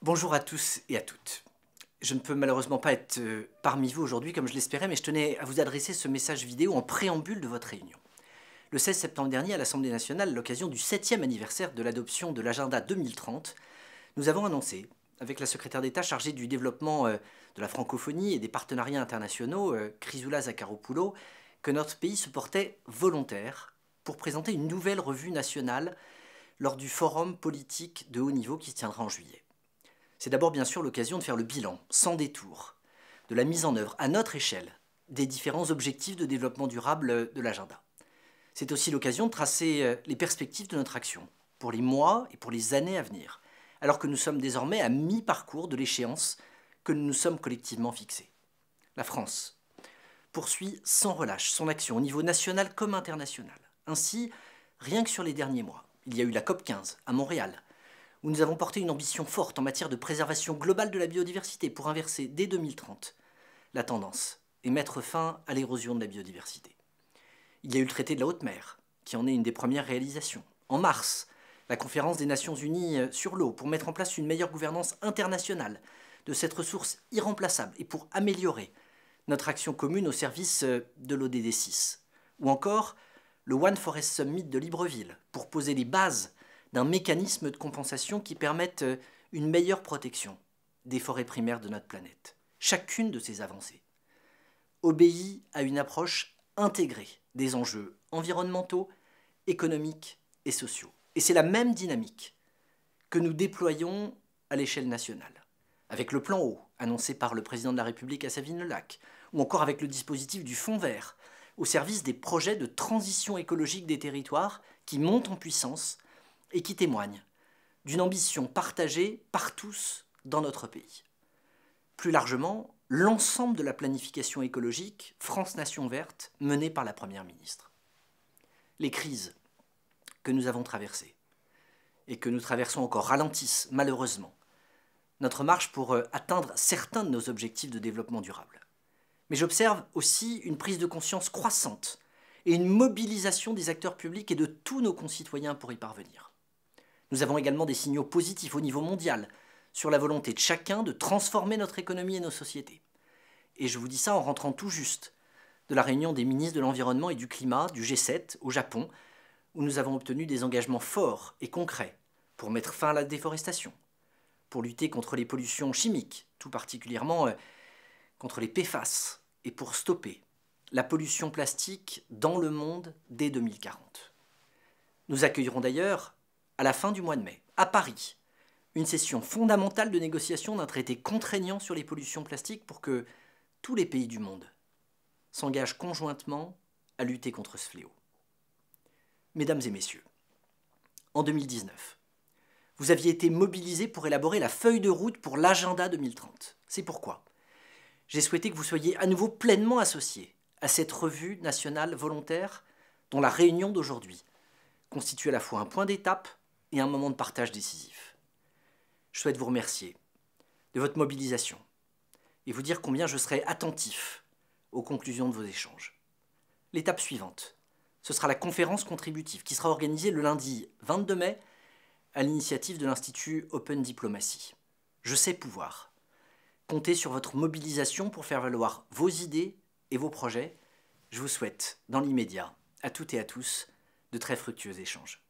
Bonjour à tous et à toutes. Je ne peux malheureusement pas être parmi vous aujourd'hui comme je l'espérais, mais je tenais à vous adresser ce message vidéo en préambule de votre réunion. Le 16 septembre dernier, à l'Assemblée nationale, à l'occasion du 7e anniversaire de l'adoption de l'agenda 2030, nous avons annoncé, avec la secrétaire d'État chargée du développement de la francophonie et des partenariats internationaux, Chrysoula Zakharopoulou, que notre pays se portait volontaire pour présenter une nouvelle revue nationale lors du forum politique de haut niveau qui se tiendra en juillet. C'est d'abord bien sûr l'occasion de faire le bilan, sans détour, de la mise en œuvre à notre échelle des différents objectifs de développement durable de l'agenda. C'est aussi l'occasion de tracer les perspectives de notre action pour les mois et pour les années à venir, alors que nous sommes désormais à mi-parcours de l'échéance que nous nous sommes collectivement fixée. La France poursuit sans relâche son action au niveau national comme international. Ainsi, rien que sur les derniers mois, il y a eu la COP15 à Montréal, où nous avons porté une ambition forte en matière de préservation globale de la biodiversité pour inverser dès 2030 la tendance et mettre fin à l'érosion de la biodiversité. Il y a eu le traité de la haute mer, qui en est une des premières réalisations. En mars, la conférence des Nations Unies sur l'eau pour mettre en place une meilleure gouvernance internationale de cette ressource irremplaçable et pour améliorer notre action commune au service de l'ODD 6. Ou encore le One Forest Summit de Libreville pour poser les bases d'un mécanisme de compensation qui permette une meilleure protection des forêts primaires de notre planète. Chacune de ces avancées obéit à une approche intégrée des enjeux environnementaux, économiques et sociaux. Et c'est la même dynamique que nous déployons à l'échelle nationale, avec le plan eau annoncé par le président de la République à Savines-le-Lac, ou encore avec le dispositif du Fonds vert au service des projets de transition écologique des territoires qui montent en puissance et qui témoigne d'une ambition partagée par tous dans notre pays. Plus largement, l'ensemble de la planification écologique France Nation Verte menée par la Première ministre. Les crises que nous avons traversées et que nous traversons encore ralentissent malheureusement notre marche pour atteindre certains de nos objectifs de développement durable. Mais j'observe aussi une prise de conscience croissante et une mobilisation des acteurs publics et de tous nos concitoyens pour y parvenir. Nous avons également des signaux positifs au niveau mondial sur la volonté de chacun de transformer notre économie et nos sociétés. Et je vous dis ça en rentrant tout juste de la réunion des ministres de l'Environnement et du Climat du G7 au Japon, où nous avons obtenu des engagements forts et concrets pour mettre fin à la déforestation, pour lutter contre les pollutions chimiques, tout particulièrement contre les PFAS, et pour stopper la pollution plastique dans le monde dès 2040. Nous accueillerons d'ailleurs à la fin du mois de mai, à Paris, une session fondamentale de négociation d'un traité contraignant sur les pollutions plastiques pour que tous les pays du monde s'engagent conjointement à lutter contre ce fléau. Mesdames et messieurs, en 2019, vous aviez été mobilisés pour élaborer la feuille de route pour l'agenda 2030. C'est pourquoi j'ai souhaité que vous soyez à nouveau pleinement associés à cette revue nationale volontaire dont la réunion d'aujourd'hui constitue à la fois un point d'étape et un moment de partage décisif. Je souhaite vous remercier de votre mobilisation et vous dire combien je serai attentif aux conclusions de vos échanges. L'étape suivante, ce sera la conférence contributive qui sera organisée le lundi 22 mai à l'initiative de l'Institut Open Diplomacy. Je sais pouvoir compter sur votre mobilisation pour faire valoir vos idées et vos projets. Je vous souhaite, dans l'immédiat, à toutes et à tous, de très fructueux échanges.